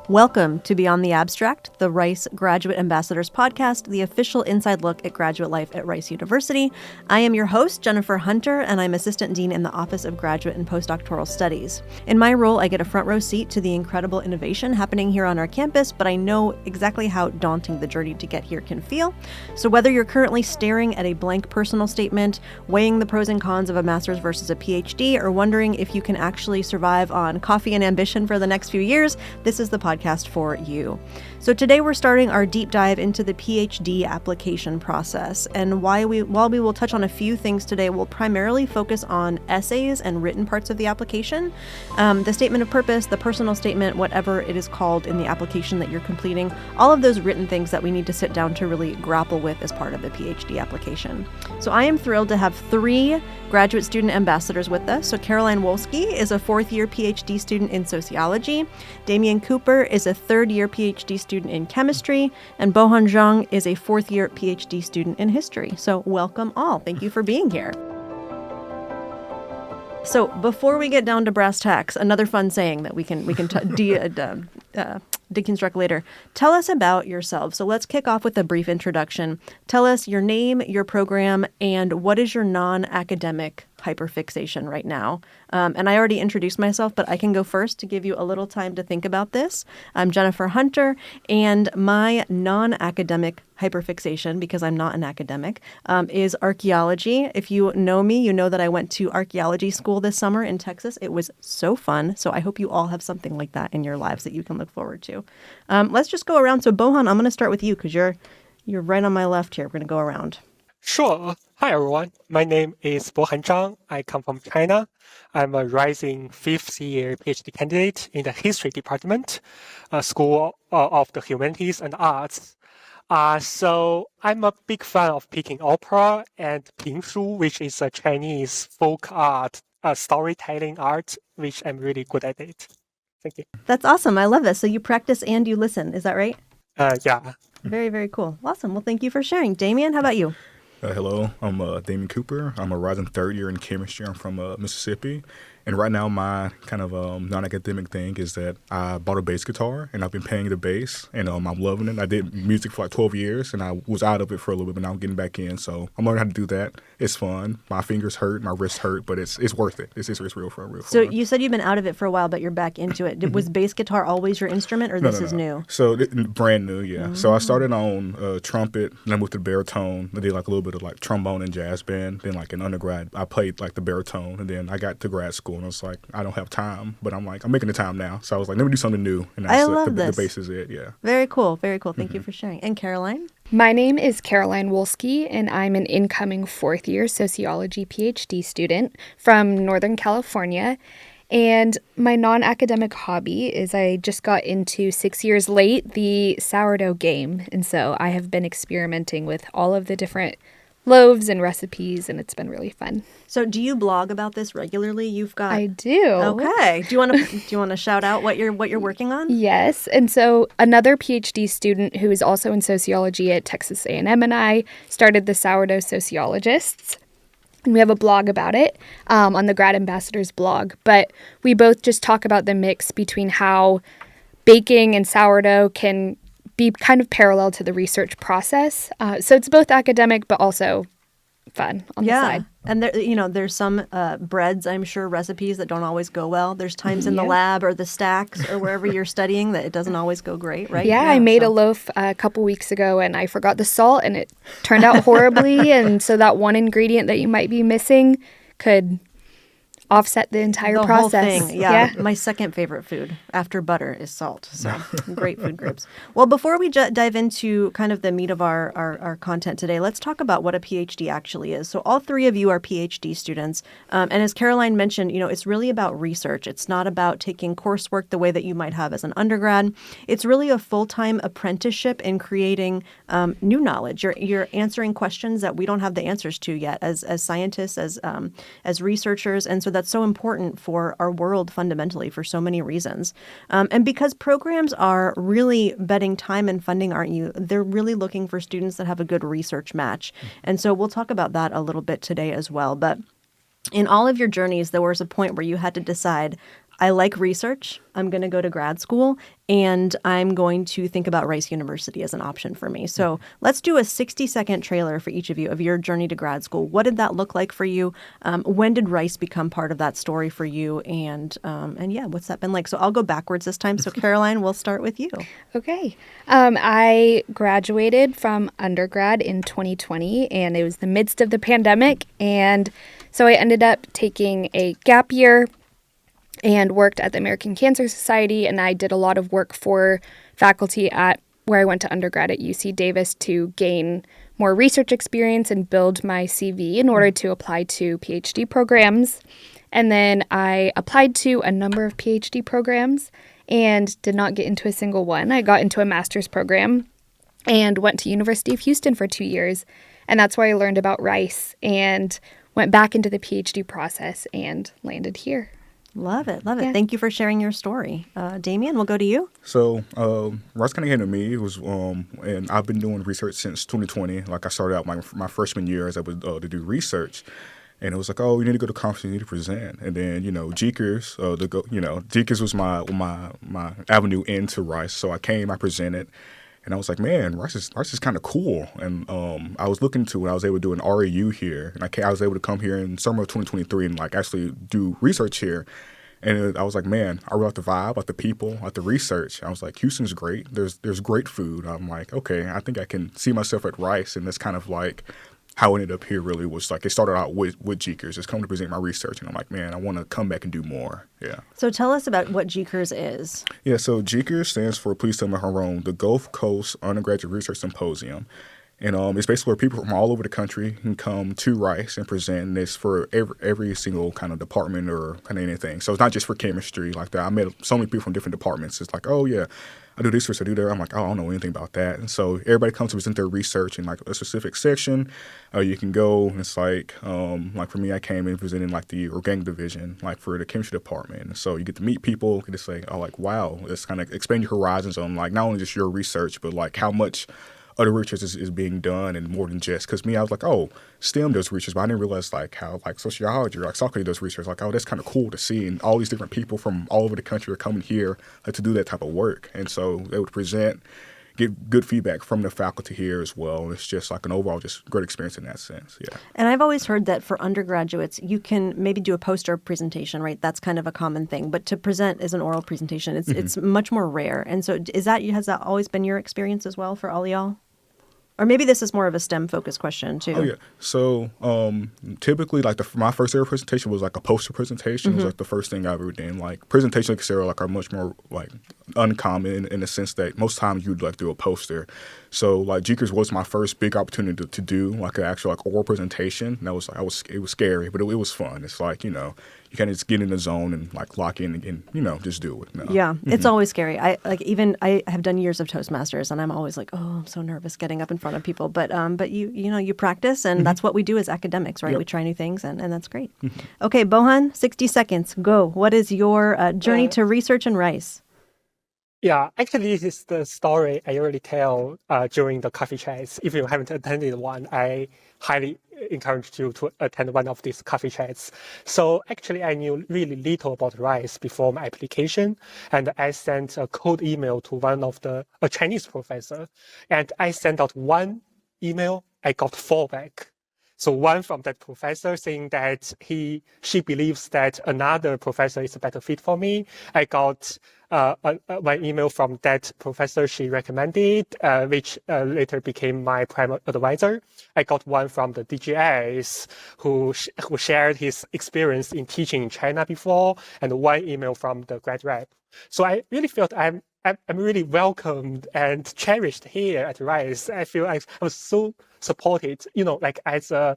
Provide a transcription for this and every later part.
Welcome to Beyond the Abstract, the Rice Graduate Ambassadors podcast, the official inside look at graduate life at Rice University. I am your host, Jennifer Hunter, and I'm Assistant Dean in the Office of Graduate and Postdoctoral Studies. In my role, I get a front row seat to the incredible innovation happening here on our campus, but I know exactly how daunting the journey to get here can feel. So whether you're currently staring at a blank personal statement, weighing the pros and cons of a master's versus a PhD, or wondering if you can actually survive on coffee and ambition for the next few years, this is the podcast for you. So today we're starting our deep dive into the PhD application process. And while we will touch on a few things today, we'll primarily focus on essays and written parts of the application. The statement of purpose, the personal statement, whatever it is called in the application that you're completing, all of those written things that we need to sit down to really grapple with as part of the PhD application. So I am thrilled to have three graduate student ambassadors with us. So Caroline Wolski is a fourth-year PhD student in sociology. Damien Cooper is a third-year PhD student in chemistry. And Bohan Zhang is a fourth-year PhD student in history. So welcome all. Thank you for being here. So before we get down to brass tacks, another fun saying that we can deconstruct later. Tell us about yourself. So let's kick off with a brief introduction. Tell us your name, your program, and what is your non-academic hyperfixation right now. And I already introduced myself, but I can go first to give you a little time to think about this. I'm Jennifer Hunter, and my non-academic hyperfixation, because I'm not an academic, is archaeology. If you know me, you know that I went to archaeology school this summer in Texas. It was so fun. So I hope you all have something like that in your lives that you can look forward to. Let's just go around. So Bohan, I'm going to start with you because you're right on my left here. We're going to go around. Sure. Hi, everyone. My name is Bohan Zhang. I come from China. I'm a rising fifth-year PhD candidate in the History Department, School of the Humanities and Arts. So I'm a big fan of Peking opera and Pingshu, which is a Chinese folk art, storytelling art, which I'm really good at it. Thank you. That's awesome. I love this. So you practice and you listen. Is that right? Yeah. Very, very cool. Awesome. Well, thank you for sharing. Damien, how about you? Hello, I'm Damien Cooper. I'm a rising third year in chemistry. I'm from Mississippi. And right now my kind of non-academic thing is that I bought a bass guitar and I've been playing the bass and I'm loving it. I did music for like 12 years and I was out of it for a little bit, but now I'm getting back in. So I'm learning how to do that. It's fun. My fingers hurt, my wrists hurt, but it's worth it. It's real fun. So you said you've been out of it for a while, but you're back into it. Was bass guitar always your instrument or this is new? So brand new, yeah. So I started on trumpet, then I moved to the baritone. I did like a little bit of like trombone and jazz band. Then like in undergrad, I played like the baritone. And then I got to grad school and I was like, I don't have time, but I'm making the time now. So I was like, let me do something new. And I love the this. bass is it, yeah. Very cool. Very cool. Thank you for sharing. And Caroline? My name is Caroline Wolski, and I'm an incoming fourth-year sociology PhD student from Northern California. And my non-academic hobby is I just got into 6 years late the sourdough game. And so I have been experimenting with all of the different loaves and recipes, and it's been really fun. So do you blog about this regularly? I do. Okay. Do you want to shout out what you're working on? Yes. And so another PhD student who is also in sociology at Texas A&M and I started the Sourdough Sociologists. And we have a blog about it on the Grad Ambassadors blog. But we both just talk about the mix between how baking and sourdough can be kind of parallel to the research process. So it's both academic, but also fun on the side. And there's some breads, I'm sure, recipes that don't always go well. There's times in the lab or the stacks or wherever you're studying that it doesn't always go great, right? Yeah, I made a loaf a couple weeks ago and I forgot the salt and it turned out horribly. And so that one ingredient that you might be missing could offset the entire process. Whole thing. Yeah. My second favorite food after butter is salt. So great food groups. Well, before we dive into kind of the meat of our content today, let's talk about what a PhD actually is. So all three of you are PhD students. And as Caroline mentioned, it's really about research. It's not about taking coursework the way that you might have as an undergrad. It's really a full-time apprenticeship in creating new knowledge. You're answering questions that we don't have the answers to yet as scientists, as researchers. And so that's so important for our world fundamentally for so many reasons. And because programs are really betting time and funding, aren't you? They're really looking for students that have a good research match. And so we'll talk about that a little bit today as well. But in all of your journeys, there was a point where you had to decide, I like research. I'm going to go to grad school, and I'm going to think about Rice University as an option for me. So let's do a 60-second trailer for each of you of your journey to grad school. What did that look like for you? When did Rice become part of that story for you? And yeah, what's that been like? So I'll go backwards this time. So Caroline, we'll start with you. Okay. I graduated from undergrad in 2020, and it was the midst of the pandemic. And so I ended up taking a gap year and worked at the American Cancer Society, and I did a lot of work for faculty at where I went to undergrad at UC Davis to gain more research experience and build my CV in order to apply to PhD programs. And then I applied to a number of PhD programs and did not get into a single one. I got into a master's program and went to University of Houston for 2 years, and that's where I learned about Rice and went back into the PhD process and landed here. Love it. Love it. Yeah. Thank you for sharing your story. Damien, we'll go to you. So Rice kind of came to me. It was, and I've been doing research since 2020. Like I started out my freshman year as I was to do research, and it was like, oh, you need to go to conference, you need to present, and then GCARS, GCARS was my avenue into Rice. So I came, I presented. And I was like, man, Rice is kind of cool. And I was looking to, I was able to do an RAU here. And I was able to come here in summer of 2023 and like actually do research here. And I was like, man, I really like the vibe, like the people, like the research. I was like, Houston's great. There's great food. I'm like, okay, I think I can see myself at Rice. And that's kind of like how I ended up here really was like, it started out with GCARS, just come to present my research. And I'm like, man, I want to come back and do more. Yeah. So tell us about what GCARS is. Yeah, so GCARS stands for, please tell me how wrong, the Gulf Coast Undergraduate Research Symposium. And it's basically where people from all over the country can come to Rice and present this for every single kind of department or kind of anything. So it's not just for chemistry like that. I met so many people from different departments. It's like, oh, yeah, I do this research, I do that. I'm like, oh, I don't know anything about that. And so everybody comes to present their research in like a specific section. You can go, and it's like for me, I came in presenting like the organic division, like for the chemistry department. And so you get to meet people, get to say, oh, like, wow, it's kind of expand your horizons on like not only just your research, but like how much other research is being done and more than just, because me, I was like, oh, STEM does research, but I didn't realize like how like sociology or like psychology does research. Like, oh, that's kind of cool to see. And all these different people from all over the country are coming here to do that type of work. And so they would present, get good feedback from the faculty here as well. It's just like an overall just great experience in that sense. Yeah. And I've always heard that for undergraduates, you can maybe do a poster presentation, right? That's kind of a common thing. But to present as an oral presentation, it's much more has that always been your experience as well for all y'all? Or maybe this is more of a STEM-focused question, too. Oh, yeah. So typically, like, my first ever presentation was, like, a poster presentation. It was, like, the first thing I ever did. Like, presentations, like, are much more, like, uncommon in the sense that most times you'd, like, do a poster. So, like, GCARS was my first big opportunity to do, like, an actual, like, oral presentation. And it was scary, but it was fun. It's like, you kind of just get in the zone and, like, lock in and just do it. Yeah, it's always scary. I have done years of Toastmasters, and I'm always like, oh, I'm so nervous getting up in front of people. But you practice, and that's what we do as academics, right? Yep. We try new things, and that's great. Okay, Bohan, 60 seconds. Go. What is your journey to research in Rice? Yeah, actually, this is the story I usually tell during the coffee chats. If you haven't attended one, I highly encourage you to attend one of these coffee chats. So actually, I knew really little about Rice before my application, and I sent a cold email to one of a Chinese professor, and I sent out one email, I got 4 back. So one from that professor saying that she believes that another professor is a better fit for me. I got one email from that professor she recommended, which later became my primary advisor. I got one from the DGS who shared his experience in teaching in China before, and one email from the grad rep. So I really felt I'm really welcomed and cherished here at Rice. I feel I was so supported. Like as a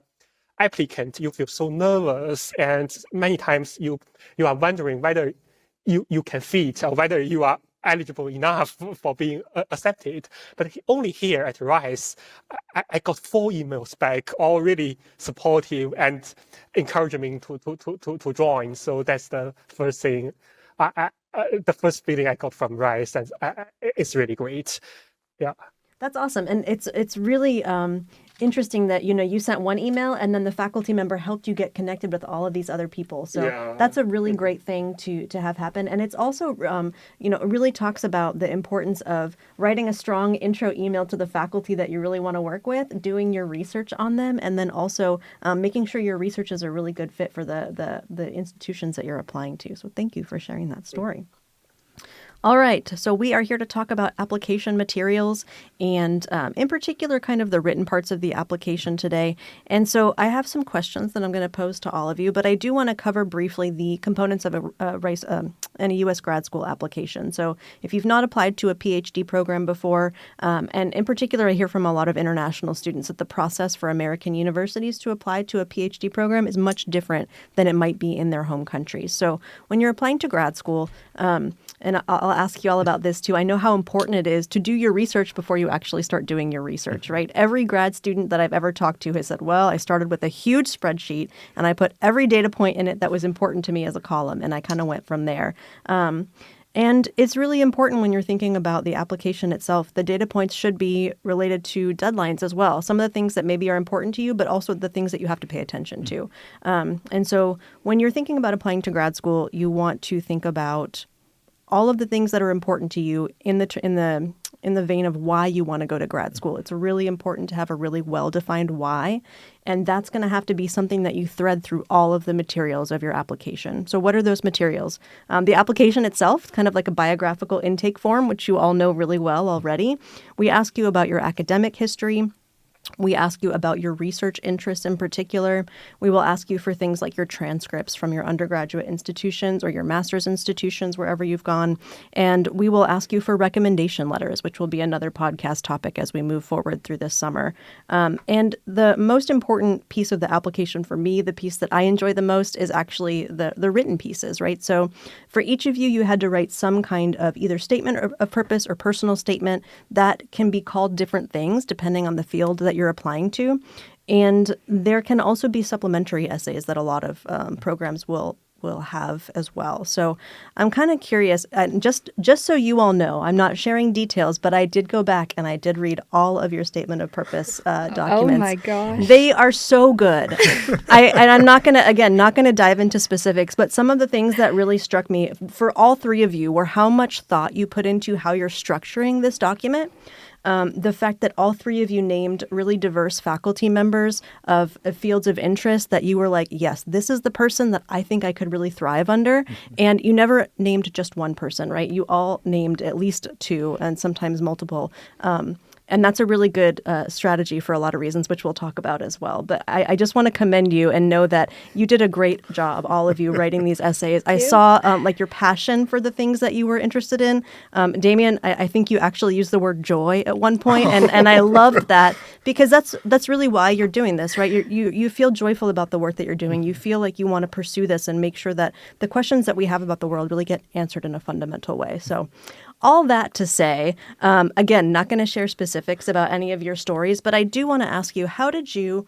applicant, you feel so nervous, and many times you are wondering whether you can fit or whether you are eligible enough for being accepted. But only here at Rice, I got 4 emails back, all really supportive and encouraging me to join. So that's the first thing. The first feeling I got from Rice, and it's really great. Yeah. That's awesome. And it's really interesting that, you sent one email and then the faculty member helped you get connected with all of these other people. So that's a really great thing to have happen. And it's also, it really talks about the importance of writing a strong intro email to the faculty that you really want to work with, doing your research on them, and then also making sure your research is a really good fit for the institutions that you're applying to. So thank you for sharing that story. All right, so we are here to talk about application materials and in particular kind of the written parts of the application today. And so I have some questions that I'm going to pose to all of you, but I do want to cover briefly the components of a Rice and a U.S. grad school application. So if you've not applied to a PhD program before, and in particular I hear from a lot of international students that the process for American universities to apply to a PhD program is much different than it might be in their home countries. So when you're applying to grad school, and I'll ask you all about this too. I know how important it is to do your research before you actually start doing your research, right? Every grad student that I've ever talked to has said, well, I started with a huge spreadsheet and I put every data point in it that was important to me as a column, and I kind of went from there. And it's really important when you're thinking about the application itself. The data points should be related to deadlines as well. Some of the things that maybe are important to you, but also the things that you have to pay attention to. And so when you're thinking about applying to grad school, you want to think about all of the things that are important to you in the vein of why you want to go to grad school. It's really important to have a really well-defined why, and that's going to have to be something that you thread through all of the materials of your application. So what are those materials? The application itself, kind of like a biographical intake form, which you all know really well already. We ask you about your academic history. We ask you about your research interests in particular. We will ask you for things like your transcripts from your undergraduate institutions or your master's institutions, wherever you've gone. And we will ask you for recommendation letters, which will be another podcast topic as we move forward through this summer. And the most important piece of the application for me, the piece that I enjoy the most, is actually the written pieces, right? So for each of you, you had to write some kind of either statement of purpose or personal statement that can be called different things depending on the field that you're applying to. And there can also be supplementary essays that a lot of programs will have as well. So I'm kind of curious, just so you all know, I'm not sharing details, but I did go back and I did read all of your statement of purpose documents. Oh my gosh. They are so good. I'm not going to dive into specifics, but some of the things that really struck me for all three of you were how much thought you put into how you're structuring this document. The fact that all three of you named really diverse faculty members of fields of interest that you were like, yes, this is the person that I think I could really thrive under. Mm-hmm. And you never named just one person, right? You all named at least two and sometimes multiple. And that's a really good strategy for a lot of reasons, which we'll talk about as well. But I just want to commend you and know that you did a great job, all of you, writing these essays. I saw your passion for the things that you were interested in. Damien, I think you actually used the word joy at one point, and I loved that because that's really why you're doing this, right? You feel joyful about the work that you're doing. You feel like you want to pursue this and make sure that the questions that we have about the world really get answered in a fundamental way. So all that to say, again, not going to share specifics about any of your stories, but I do want to ask you, how did you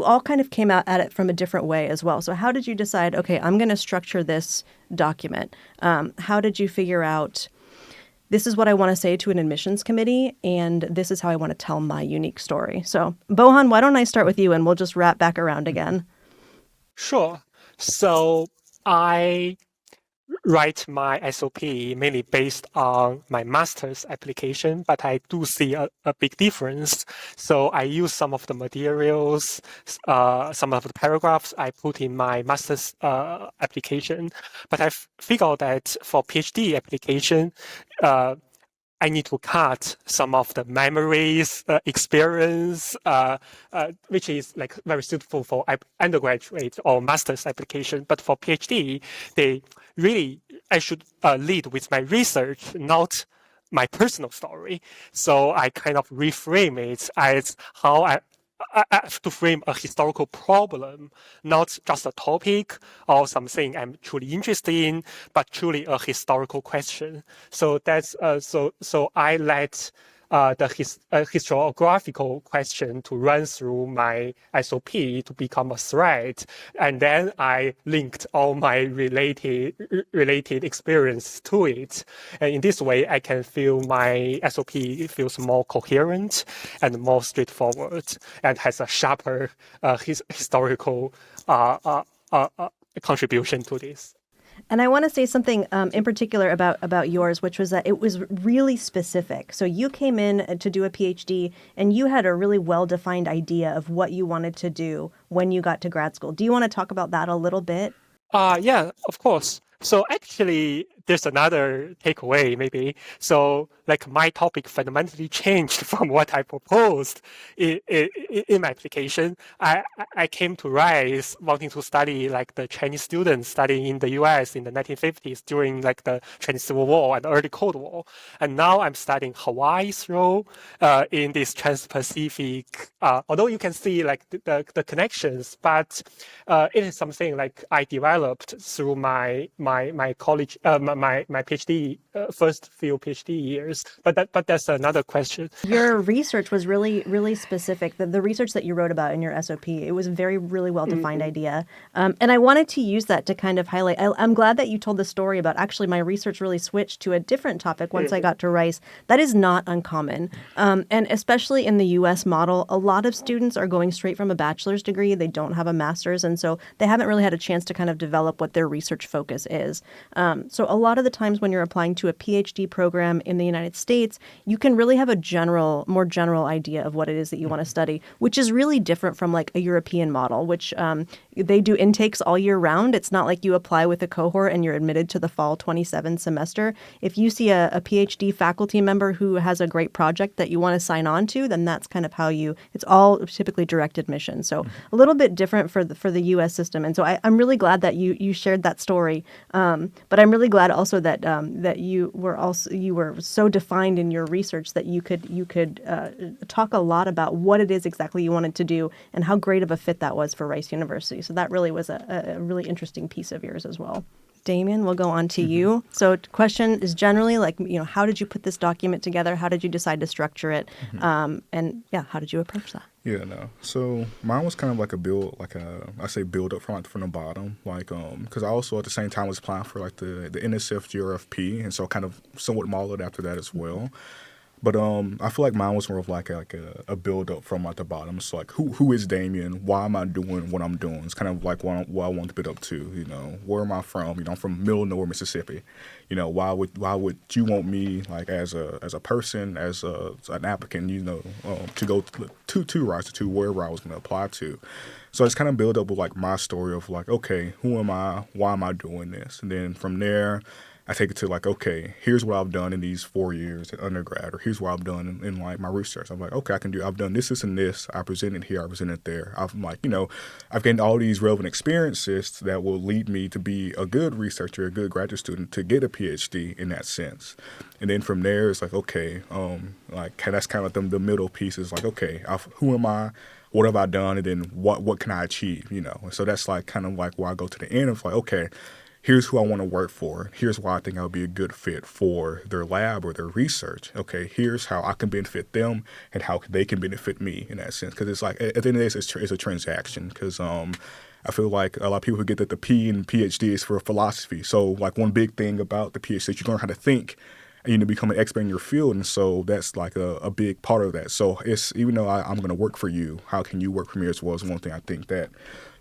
all kind of came out at it from a different way as well. So how did you decide, okay, I'm going to structure this document? How did you figure out, this is what I want to say to an admissions committee, and this is how I want to tell my unique story? So Bohan, why don't I start with you and we'll just wrap back around again. Sure. So I write my SOP mainly based on my master's application, but I do see a big difference. So I use some of the materials, some of the paragraphs I put in my master's application, but I figured that for PhD application, I need to cut some of the memories, experience, which is like very suitable for undergraduate or master's application. But for PhD, I should lead with my research, not my personal story. So I kind of reframe it as how I have to frame a historical problem, not just a topic or something I'm truly interested in, but truly a historical question. So that's so I let historiographical question to run through my SOP to become a thread. And then I linked all my related experience to it. And in this way, I can feel my SOP feels more coherent and more straightforward and has a sharper historical contribution to this. And I want to say something in particular about yours, which was that it was really specific. So you came in to do a PhD and you had a really well-defined idea of what you wanted to do when you got to grad school. Do you want to talk about that a little bit? Yeah, of course. So actually, there's another takeaway maybe. So like my topic fundamentally changed from what I proposed in my application. I came to Rice wanting to study like the Chinese students studying in the US in the 1950s during like the Chinese Civil War and the early Cold War. And now I'm studying Hawaii's role in this Trans-Pacific, although you can see like the connections, but it is something like I developed through my college, my PhD, first few PhD years. But that's another question. Your research was really, really specific. The research that you wrote about in your SOP, it was a really well-defined idea. And I wanted to use that to kind of highlight. I'm glad that you told the story about actually my research really switched to a different topic once I got to Rice. That is not uncommon. And especially in the U.S. model, a lot of students are going straight from a bachelor's degree. They don't have a master's. And so they haven't really had a chance to kind of develop what their research focus is. So a lot of the times when you're applying to a PhD program in the United States, you can really have a more general idea of what it is that you want to study, which is really different from like a European model, which they do intakes all year round. It's not like you apply with a cohort and you're admitted to the fall 27 semester. If you see a PhD faculty member who has a great project that you want to sign on to, then that's kind of how it's all typically direct admission. So a little bit different for the U.S. system. And so I'm really glad that you shared that story. But I'm really glad also that that you were so defined in your research that you could talk a lot about what it is exactly you wanted to do and how great of a fit that was for Rice University. So that really was a really interesting piece of yours as well. Damien, we'll go on to you. So the question is generally like, how did you put this document together? How did you decide to structure it? And how did you approach that? Yeah, no. So mine was kind of like a build, I say build up from the bottom, because I also at the same time was applying for like the NSF GRFP, and so kind of somewhat modeled after that as well. But I feel like mine was more of like a build up from like the bottom. It's like who is Damien? Why am I doing what I'm doing? It's kind of like what I want to build up to. Where am I from? I'm from middle nowhere, Mississippi. Why would you want me like as a person, as an applicant, to go to Rice, to wherever I was going to apply to. So it's kind of build up with like my story of like, okay, who am I? Why am I doing this? And then from there, I take it to like, okay, here's what I've done in these 4 years at undergrad, or here's what I've done in like my research. I'm like, okay, I've done this, and this. I presented here, I presented there. I've gained all these relevant experiences that will lead me to be a good researcher, a good graduate student, to get a PhD in that sense. And then from there, it's like, okay, that's kind of like the middle piece is like, okay, who am I? What have I done? And then what can I achieve? And so that's like kind of like where I go to the end of like, okay, here's who I want to work for. Here's why I think I would be a good fit for their lab or their research. Okay, here's how I can benefit them and how they can benefit me in that sense. Because it's like, at the end of this, it's a transaction. Because I feel like a lot of people forget that the P in PhD is for philosophy. So like one big thing about the PhD is you learn how to think and become an expert in your field. And so that's like a big part of that. So it's, even though I'm going to work for you, how can you work for me as well is one thing I think that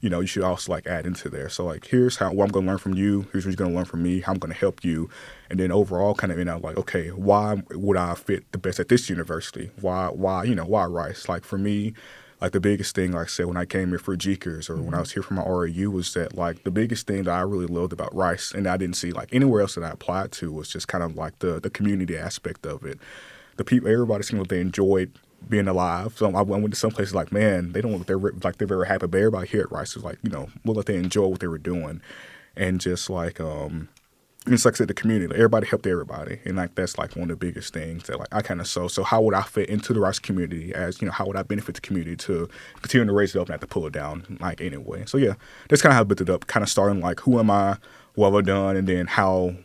you should also like add into there. So like, here's what I'm going to learn from you. Here's what you're going to learn from me. How I'm going to help you. And then overall kind of, like, okay, why would I fit the best at this university? Why Rice? Like for me, like the biggest thing, like I said, when I came here for GCARS or when I was here for my RAU was that like the biggest thing that I really loved about Rice and I didn't see like anywhere else that I applied to was just kind of like the community aspect of it. The people, everybody seemed like they enjoyed being alive. So I went to some places like, man, they don't look like they're very happy, but everybody here at Rice is like, look like they enjoy what they were doing. And just like, it's like I said, the community, like everybody helped everybody. And like, that's like one of the biggest things that like I kind of saw. So how would I fit into the Rice community as, how would I benefit the community to continue to raise it up and not to pull it down like anyway. So yeah, that's kind of how I built it up, kind of starting like, who am I? what have I done, and then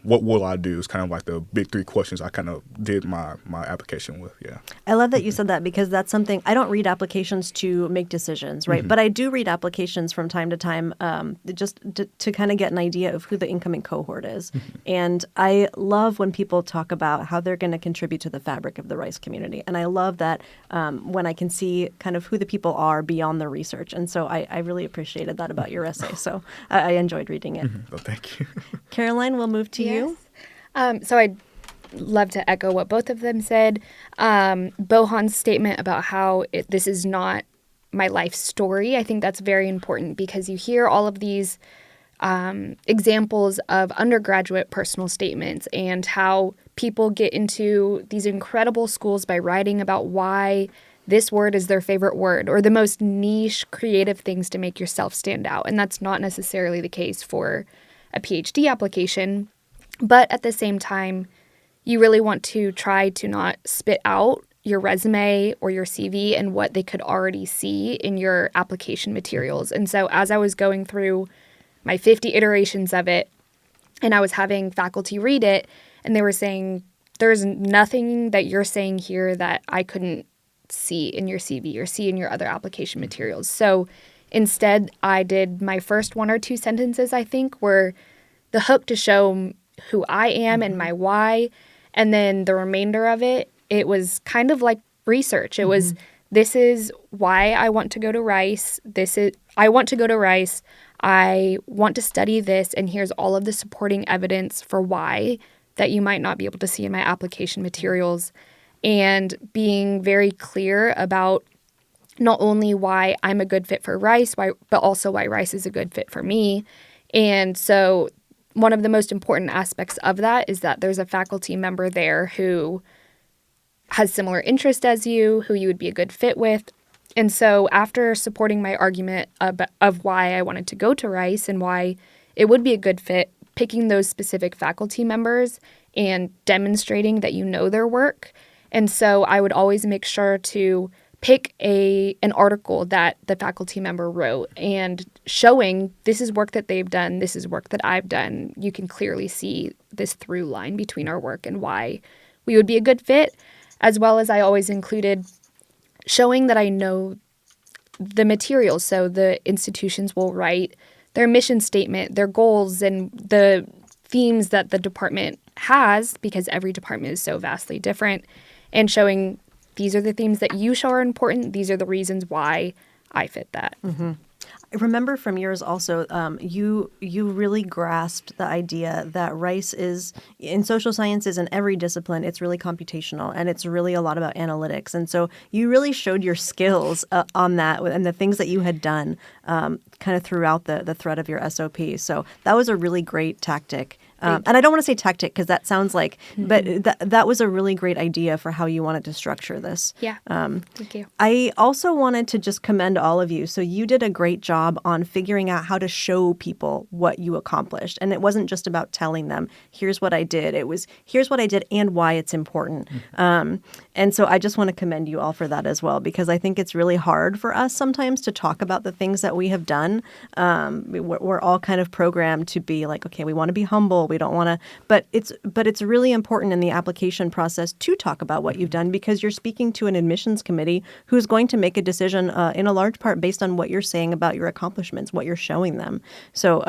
what will I do is kind of like the big three questions I kind of did my application with. Yeah. I love that you said that, because that's something, I don't read applications to make decisions, right? But I do read applications from time to time, just to kind of get an idea of who the incoming cohort is. And I love when people talk about how they're going to contribute to the fabric of the Rice community. And I love that when I can see kind of who the people are beyond the research. And so I really appreciated that about your essay. So I enjoyed reading it. Well, thank you. Caroline, we'll move to you. So I'd love to echo what both of them said. Bohan's statement about how this is not my life story, I think that's very important, because you hear all of these examples of undergraduate personal statements and how people get into these incredible schools by writing about why this word is their favorite word, or the most niche creative things to make yourself stand out. And that's not necessarily the case for a PhD application. But at the same time, you really want to try to not spit out your resume or your CV and what they could already see in your application materials. And so as I was going through my 50 iterations of it, and I was having faculty read it, and they were saying, there's nothing that you're saying here that I couldn't see in your CV or see in your other application materials. So instead, I did my first 1 or 2 sentences, I think, were the hook to show who I am and my why. And then the remainder of it, it was kind of like research. It was, this is why I want to go to Rice. I want to go to Rice. I want to study this. And here's all of the supporting evidence for why that you might not be able to see in my application materials. And being very clear about not only why I'm a good fit for Rice, but also why Rice is a good fit for me. And so one of the most important aspects of that is that there's a faculty member there who has similar interest as you, who you would be a good fit with. And so after supporting my argument of why I wanted to go to Rice and why it would be a good fit, picking those specific faculty members and demonstrating that you know their work. And so I would always make sure to pick an article that the faculty member wrote and showing this is work that they've done, this is work that I've done. You can clearly see this through line between our work and why we would be a good fit, as well as I always included showing that I know the materials. So the institutions will write their mission statement, their goals, and the themes that the department has, because every department is so vastly different, and showing these are the themes that you show are important. These are the reasons why I fit that. I remember from yours also, you really grasped the idea that Rice is, in social sciences and every discipline, it's really computational and it's really a lot about analytics. And so you really showed your skills on that and the things that you had done kind of throughout the thread of your SOP. So that was a really great tactic. And I don't want to say tactic because that sounds like, but that was a really great idea for how you wanted to structure this. Yeah, thank you. I also wanted to just commend all of you. So you did a great job on figuring out how to show people what you accomplished. And it wasn't just about telling them, here's what I did. It was, here's what I did and why it's important. And so I just want to commend you all for that as well, because I think it's really hard for us sometimes to talk about the things that we have done. We're all kind of programmed to be like, okay, we want to be humble. We don't want to, but it's really important in the application process to talk about what you've done, because you're speaking to an admissions committee who's going to make a decision in a large part based on what you're saying about your accomplishments, what you're showing them. So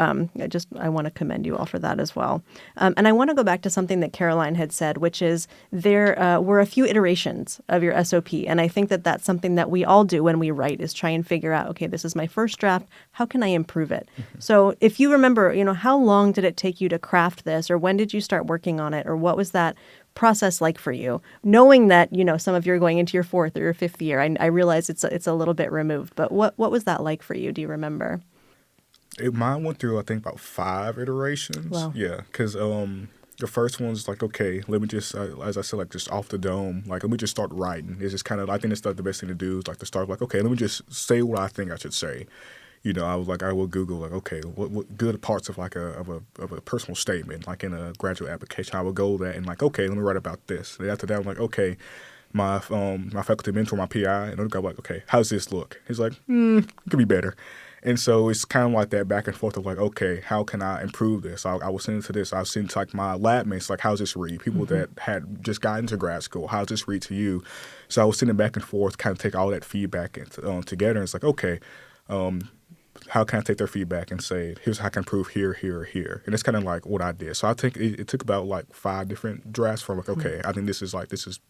I want to commend you all for that as well. And I want to go back to something that Caroline had said, which is there were a few iterations of your SOP. And I think that that's something that we all do when we write, is try and figure out, okay, this is my first draft. How can I improve it? So if you remember, how long did it take you to craft this, or when did you start working on it, or what was that process like for you, knowing that some of you are going into your 4th or your 5th year? I realize it's a little bit removed, but what was that like for you? Do you remember? Mine went through, I think, about 5 iterations. Wow. Yeah, because the first one's like, okay, let me just, as I said, like just off the dome, like let me just start writing. It's just kind of, I think that's the best thing to do is like to start like, okay, let me just say what I think I should say. I was like, I will Google like, okay, what good parts of like a personal statement, like in a graduate application. I will go there and like, okay, let me write about this. And after that, I'm like, okay, my faculty mentor, my PI, and the guy was like, okay, how's this look? He's like, it could be better. And so it's kind of like that back and forth of like, okay, how can I improve this? I was sending to this. I was sending to like my lab mates, like, how's this read? People that had just gotten into grad school, how's this read to you? So I was sending back and forth, kind of take all that feedback together. And it's like, okay, how can I take their feedback and say, here's how I can improve here, here, or here? And that's kind of like what I did. So I think it took about like 5 different drafts for like, okay, I think this is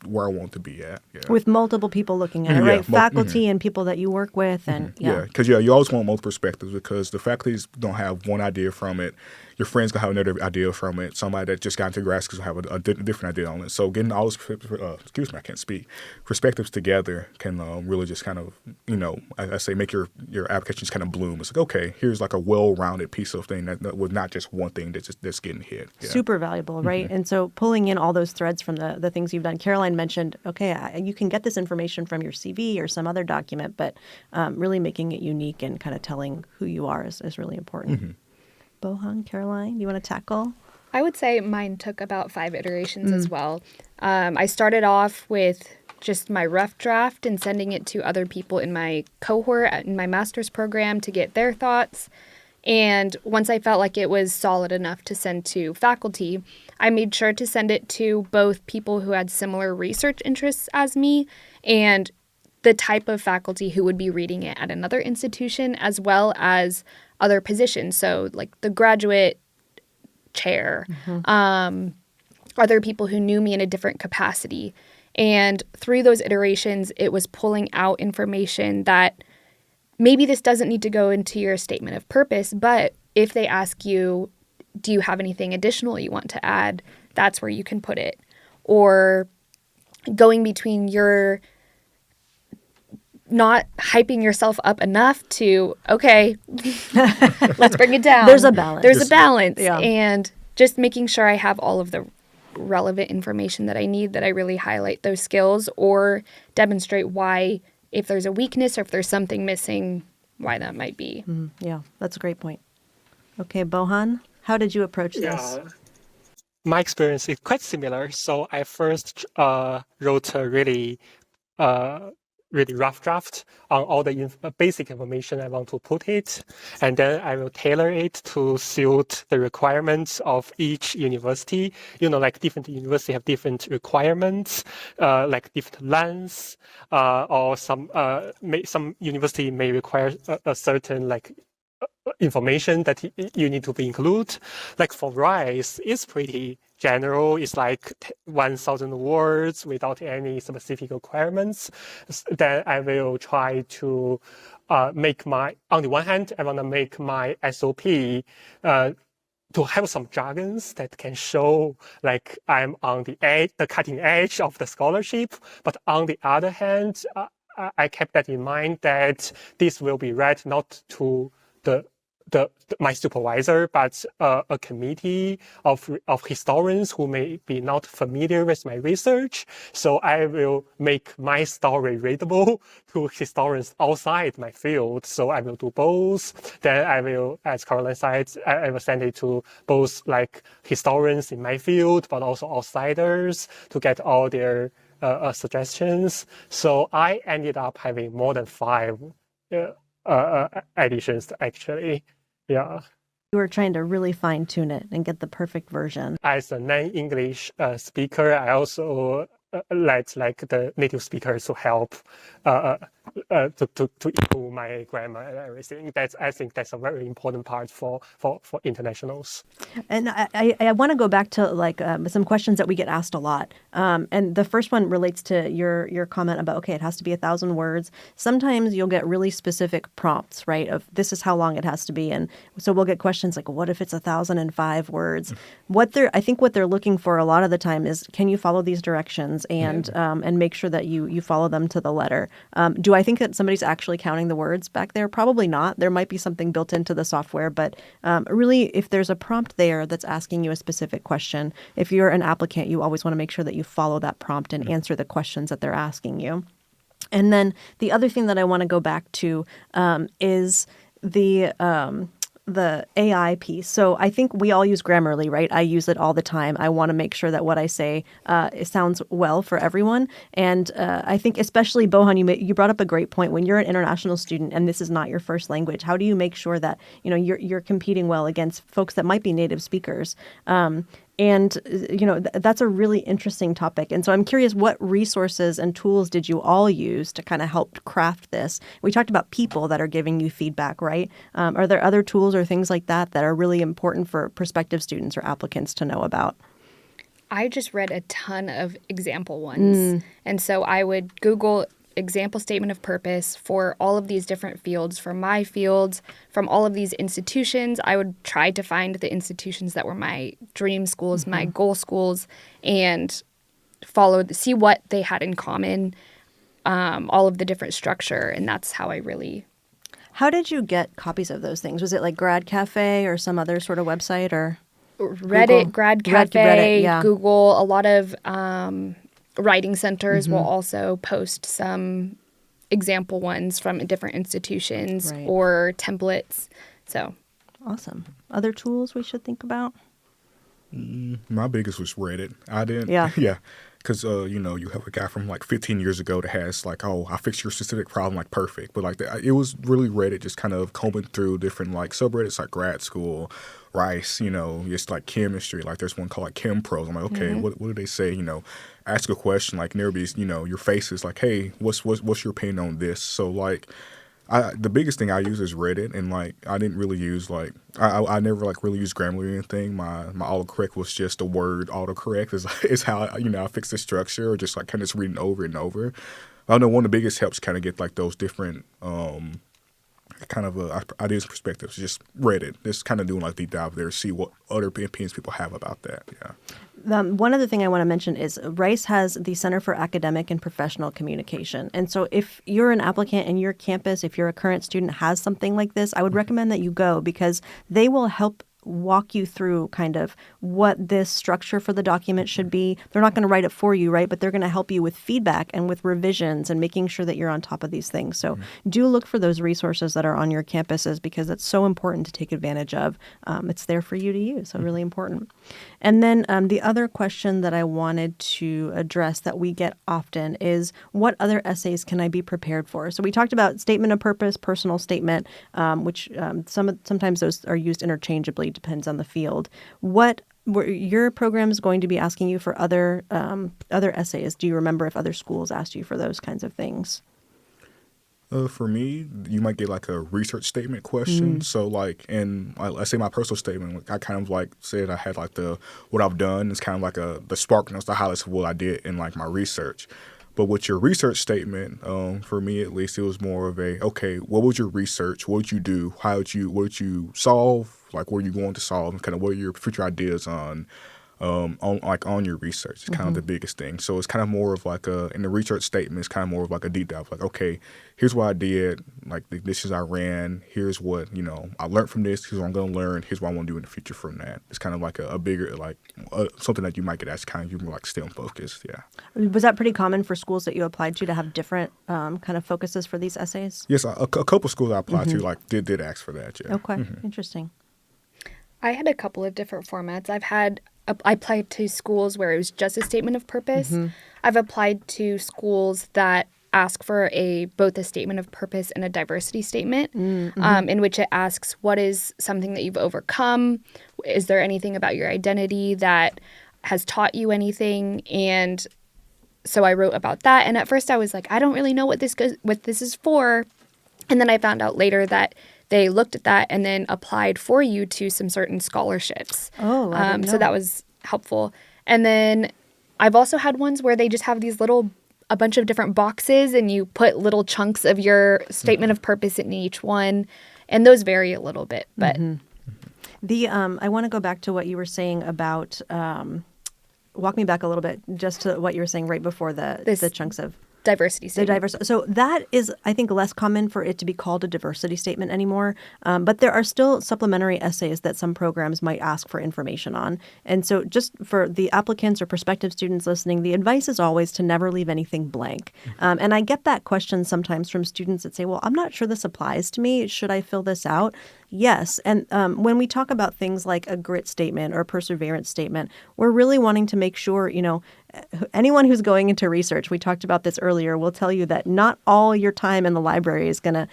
where I want to be at. Yeah. With multiple people looking at it, right? Faculty and people that you work with. And because you always want multiple perspectives, because the faculties don't have one idea from it. Your friends going to have another idea from it. Somebody that just got into grad school will have a different idea on it. So getting all those, I can't speak, perspectives together can really just kind of, I say, make your applications kind of bloom. It's like, okay, here's like a well-rounded piece of thing that was not just one thing that's getting hit. Yeah. Super valuable, right? And so pulling in all those threads from the things you've done. Caroline mentioned, okay, you can get this information from your CV or some other document, but really making it unique and kind of telling who you are is really important. Bohan, Caroline, you want to tackle? I would say mine took about 5 iterations as well. I started off with just my rough draft and sending it to other people in my cohort in my master's program to get their thoughts. And once I felt like it was solid enough to send to faculty, I made sure to send it to both people who had similar research interests as me and the type of faculty who would be reading it at another institution, as well as other positions. So like the graduate chair, other people who knew me in a different capacity. And through those iterations, it was pulling out information that maybe this doesn't need to go into your statement of purpose, but if they ask you, do you have anything additional you want to add, that's where you can put it. Or going between your not hyping yourself up enough to, okay, let's bring it down. There's a balance. There's a balance. Yeah. And just making sure I have all of the relevant information that I need, that I really highlight those skills or demonstrate why, if there's a weakness or if there's something missing, why that might be. Yeah, that's a great point. Okay, Bohan, how did you approach this? My experience is quite similar. So I first wrote a really rough draft on all the basic information I want to put it, and then I will tailor it to suit the requirements of each university. Like different universities have different requirements, like different lengths, or some university may require a certain information that you need to be included. Like for Rice, it's pretty general. It's like 1,000 words without any specific requirements. Then I will try to on the one hand, I want to make my SOP to have some jargons that can show like I'm on the cutting edge of the scholarship. But on the other hand, I kept that in mind that this will be read not to my supervisor, but a committee of historians who may be not familiar with my research. So I will make my story readable to historians outside my field. So I will do both. Then I will, as Caroline said, I will send it to both like historians in my field, but also outsiders to get all their suggestions. So I ended up having more than 5 editions actually. Yeah. You were trying to really fine tune it and get the perfect version. As a non-English speaker, I also let the native speakers to help to improve my grammar and everything. I think that's a very important part for internationals. And I want to go back to some questions that we get asked a lot. And the first one relates to your comment about, okay, it has to be 1,000 words. Sometimes you'll get really specific prompts, right? Of this is how long it has to be. And so we'll get questions like, what if it's 1,005 words? I think what they're looking for a lot of the time is, can you follow these directions and make sure that you follow them to the letter? Do I think that somebody's actually counting the words back there? Probably not. There might be something built into the software, but really, if there's a prompt there that's asking you a specific question, if you're an applicant, you always want to make sure that you follow that prompt and answer the questions that they're asking you. And then the other thing that I want to go back to is the the AI piece. So I think we all use Grammarly, right? I use it all the time. I want to make sure that what I say it sounds well for everyone. And I think especially, Bohan, you brought up a great point. When you're an international student and this is not your first language, how do you make sure that you're competing well against folks that might be native speakers? And, that's a really interesting topic. And so I'm curious, what resources and tools did you all use to kind of help craft this? We talked about people that are giving you feedback, right? Are there other tools or things like that that are really important for prospective students or applicants to know about? I just read a ton of example ones. And so I would Google example statement of purpose for all of these different fields, from my fields, from all of these institutions. I would try to find the institutions that were my dream schools, my goal schools, and see what they had in common, all of the different structure. And that's how I really... How did you get copies of those things? Was it like Grad Cafe or some other sort of website, or Reddit, Google? Grad Cafe, Reddit, yeah. Google? A lot of writing centers will also post some example ones from different institutions or templates. So awesome. Other tools we should think about? My biggest was Reddit. I didn't. Yeah. Yeah. Because, you have a guy from like 15 years ago that has like, oh, I fixed your specific problem like perfect. But like it was really Reddit just kind of combing through different like subreddits like grad school, Rice, just like chemistry. Like there's one called like Chem Pros. I'm like, okay, what do they say? Ask a question like Nerby's, your face is like, hey, what's your opinion on this? So like the biggest thing I use is Reddit, and like I didn't really use like I never like really used Grammarly or anything. My autocorrect was just a word autocorrect is how I fix the structure, or just like kind of just reading over and over. I know one of the biggest helps kind of get like those different kind of ideas and perspectives. Just Reddit, just kind of doing like deep dive there, see what other opinions people have about that. Yeah. One other thing I want to mention is Rice has the Center for Academic and Professional Communication. And so if you're an applicant and your campus, if you're a current student, has something like this, I would recommend that you go, because they will help walk you through kind of what this structure for the document should be. They're not going to write it for you, right? But they're going to help you with feedback and with revisions and making sure that you're on top of these things. So do look for those resources that are on your campuses, because it's so important to take advantage of. It's there for you to use, so really important. And then the other question that I wanted to address that we get often is, what other essays can I be prepared for? So we talked about statement of purpose, personal statement, which sometimes those are used interchangeably, depends on the field. What were your programs going to be asking you for other essays? Do you remember if other schools asked you for those kinds of things? For me, you might get like a research statement question. So like, let's say my personal statement, I kind of like said I had like what I've done is kind of like the spark notes, the highlights of what I did in like my research. But with your research statement, for me at least, it was more of okay, what was your research? What did you do? What did you solve? Like, what are you going to solve? And kind of what are your future ideas on your research? It's kind of the biggest thing. So it's kind of more of like in the research statement, it's kind of more of like a deep dive. Like, okay, here's what I did. Like the dishes I ran. Here's what I learned from this. Here's what I'm going to learn. Here's what I want to do in the future from that. It's kind of like a bigger something that you might get asked, kind of more like STEM focused. Yeah. Was that pretty common for schools that you applied to have different kind of focuses for these essays? Yes, a couple schools I applied to did ask for that. Yeah. Okay, interesting. I had a couple of different formats. I applied to schools where it was just a statement of purpose. I've applied to schools that ask for both a statement of purpose and a diversity statement, in which it asks, what is something that you've overcome? Is there anything about your identity that has taught you anything? And so I wrote about that. And at first I was like, I don't really know what this is for. And then I found out later that they looked at that and then applied for you to some certain scholarships. Oh, I didn't know. So that was helpful. And then I've also had ones where they just have a bunch of different boxes, and you put little chunks of your statement of purpose in each one. And those vary a little bit. But I want to go back to what you were saying about, walk me back a little bit, just to what you were saying right before the chunks of. diversity The statement. so that is, I think, less common for it to be called a diversity statement anymore. But there are still supplementary essays that some programs might ask for information on. And so just for the applicants or prospective students listening, the advice is always to never leave anything blank. And I get that question sometimes from students that say, well, I'm not sure this applies to me. Should I fill this out? Yes. And when we talk about things like a grit statement or a perseverance statement, we're really wanting to make sure, anyone who's going into research, we talked about this earlier, will tell you that not all your time in the library is going to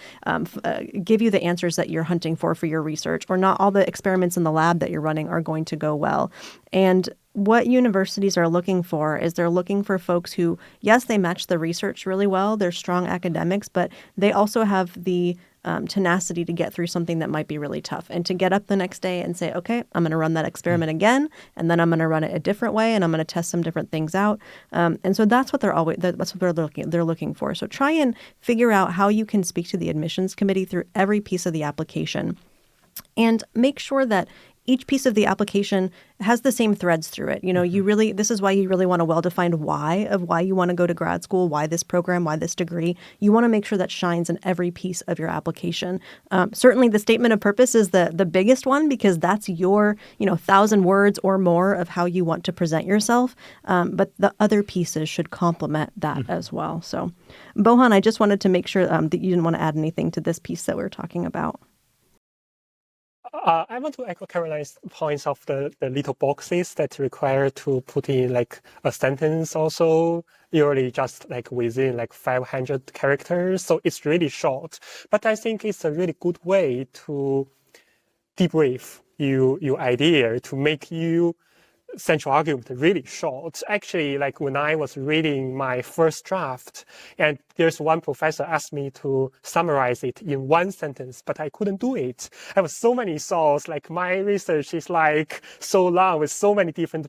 give you the answers that you're hunting for your research, or not all the experiments in the lab that you're running are going to go well. And what universities are looking for is they're looking for folks who, yes, they match the research really well, they're strong academics, but they also have the tenacity to get through something that might be really tough, and to get up the next day and say, okay, I'm going to run that experiment again, and then I'm going to run it a different way, and I'm going to test some different things out. And so that's what they're looking for. So try and figure out how you can speak to the admissions committee through every piece of the application, and make sure that each piece of the application has the same threads through it. This is why you really want a well-defined why of why you want to go to grad school, why this program, why this degree. You want to make sure that shines in every piece of your application. Certainly the statement of purpose is the biggest one, because that's your, 1,000 words or more of how you want to present yourself. But the other pieces should complement that as well. So, Bohan, I just wanted to make sure that you didn't want to add anything to this piece that we're talking about. I want to echo Caroline's points of the little boxes that require to put in like a sentence also, usually just like within like 500 characters. So it's really short, but I think it's a really good way to debrief your idea, to make you central argument really short. Actually, like when I was reading my first draft, and there's one professor asked me to summarize it in one sentence, but I couldn't do it. I have so many thoughts, like my research is like so long with so many different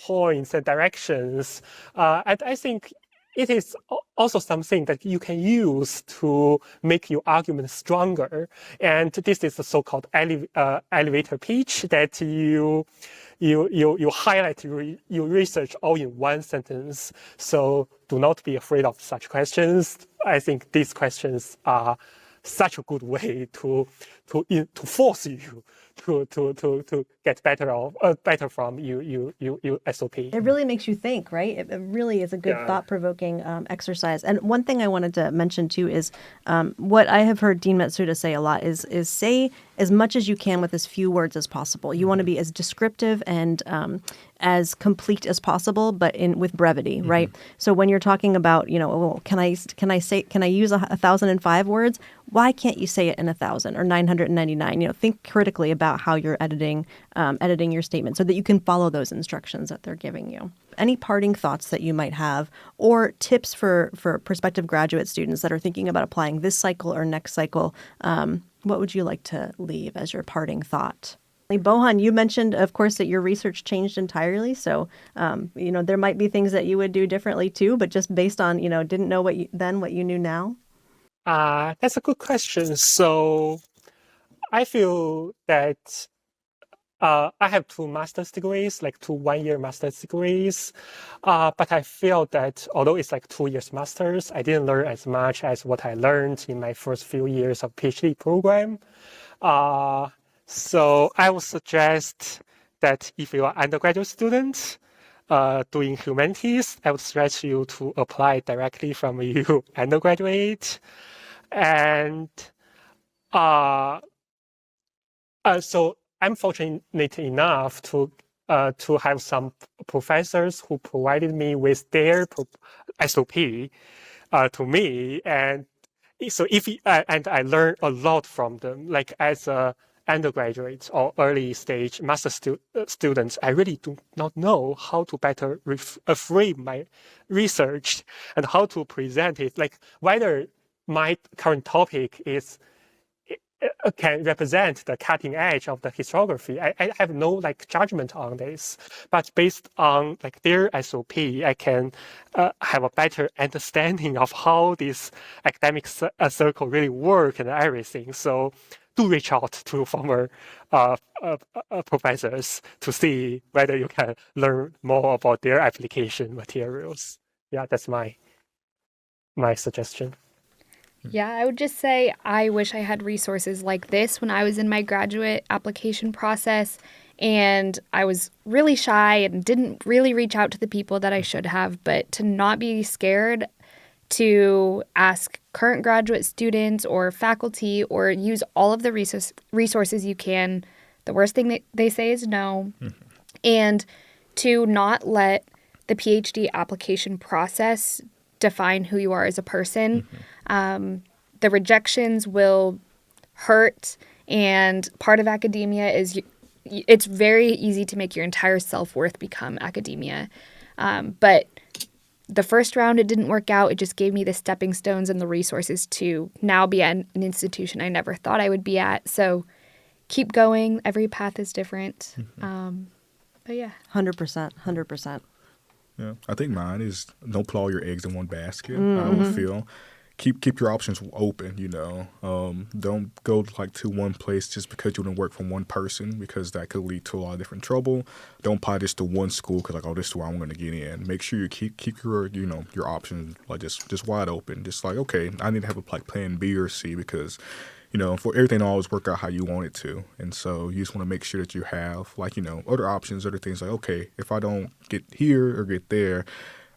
points and directions. And I think it is also something that you can use to make your argument stronger. And this is the so-called elevator pitch that you highlight your research all in one sentence. So do not be afraid of such questions. I think these questions are such a good way to force you to get better from you SOP. It really makes you think, right? It really is a good thought-provoking exercise. And one thing I wanted to mention too is what I have heard Dean Matsuda say a lot is say as much as you can with as few words as possible. You want to be as descriptive and as complete as possible, but with brevity, right? So when you're talking about, can I use 1,005 words? Why can't you say it in 1,000 or 999? Think critically about how you're editing your statement so that you can follow those instructions that they're giving you. Any parting thoughts that you might have, or tips for prospective graduate students that are thinking about applying this cycle or next cycle? What would you like to leave as your parting thought? Bohan, you mentioned, of course, that your research changed entirely. So, there might be things that you would do differently too, but just based on, didn't know what you knew now. That's a good question. So I feel that I have 2 master's degrees, like 2 one-year master's degrees. But I feel that although it's like 2 years master's, I didn't learn as much as what I learned in my first few years of PhD program. So I would suggest that if you are undergraduate student doing humanities, I would suggest you to apply directly from your undergraduate. And so I'm fortunate enough to have some professors who provided me with their SOP to me, and so and I learned a lot from them. Like as a undergraduate or early stage master students, I really do not know how to better frame my research and how to present it. Like whether my current topic can represent the cutting edge of the historiography. I have no judgment on this, but based on their SOP, I can have a better understanding of how this academic circle really work and everything. So do reach out to former professors to see whether you can learn more about their application materials. Yeah, that's my my suggestion. Yeah, I would just say I wish I had resources like this when I was in my graduate application process. And I was really shy and didn't really reach out to the people that I should have. But to not be scared to ask current graduate students or faculty or use all of the resources you can. The worst thing that they say is no. And to not let the PhD application process define who you are as a person. The rejections will hurt, and part of academia is it's very easy to make your entire self-worth become academia. But the first round, it didn't work out. It just gave me the stepping stones and the resources to now be at an institution I never thought I would be at. So keep going. Every path is different. But yeah. 100%. 100%. Yeah, I think mine is don't put all your eggs in one basket. I would feel keep your options open. Don't go like to one place just because you want to work for one person, because that could lead to a lot of different trouble. Don't apply this to one school because like, oh, this is where I'm going to get in. Make sure you keep your your options like just wide open. Just like, okay, I need to have a like plan B or C, because for everything to always work out how you want it to. And so you just want to make sure that you have like, other options, other things like, okay, if I don't get here or get there,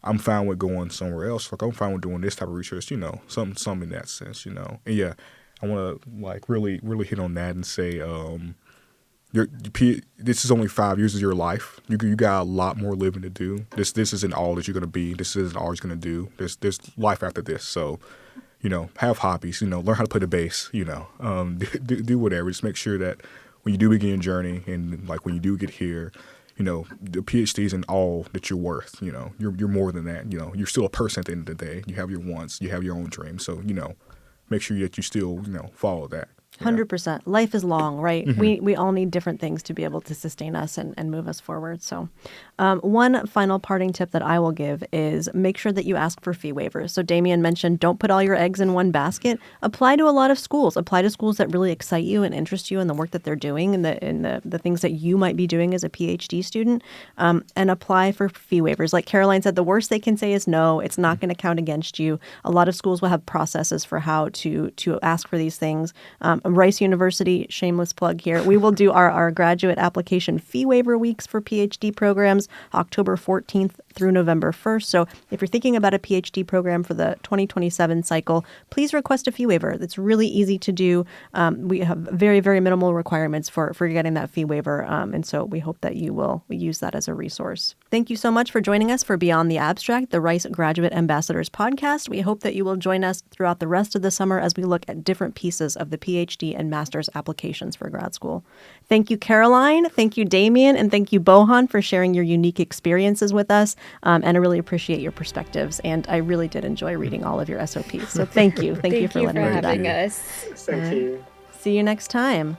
I'm fine with going somewhere else. Like I'm fine with doing this type of research, some in that sense, And yeah, I want to like really, really hit on that and say, this is only 5 years of your life. You got a lot more living to do. This isn't all that you're going to be. This isn't all you're going to do. There's life after this. So, have hobbies, learn how to play the bass, do whatever. Just make sure that when you do begin your journey and like when you do get here, the PhD isn't all that you're worth. You're more than that. You're still a person at the end of the day. You have your wants, you have your own dreams. So, make sure that you still, follow that. 100%. Life is long, right? We all need different things to be able to sustain us and move us forward. So one final parting tip that I will give is make sure that you ask for fee waivers. So Damien mentioned don't put all your eggs in one basket. Apply to a lot of schools. Apply to schools that really excite you and interest you in the work that they're doing and the things that you might be doing as a PhD student, and apply for fee waivers. Like Caroline said, the worst they can say is no. It's not going to count against you. A lot of schools will have processes for how to ask for these things. Rice University, shameless plug here, we will do our graduate application fee waiver weeks for PhD programs, October 14th through November 1st. So if you're thinking about a PhD program for the 2027 cycle, please request a fee waiver. It's really easy to do. We have very, very minimal requirements for getting that fee waiver. And so we hope that you will use that as a resource. Thank you so much for joining us for Beyond the Abstract, the Rice Graduate Ambassadors podcast. We hope that you will join us throughout the rest of the summer as we look at different pieces of the PhD and master's applications for grad school. Thank you, Caroline. Thank you, Damien. And thank you, Bohan, for sharing your unique experiences with us. And I really appreciate your perspectives. And I really did enjoy reading all of your SOPs. So thank you. Thank you for letting me do that. Having us. Thank you. See you next time.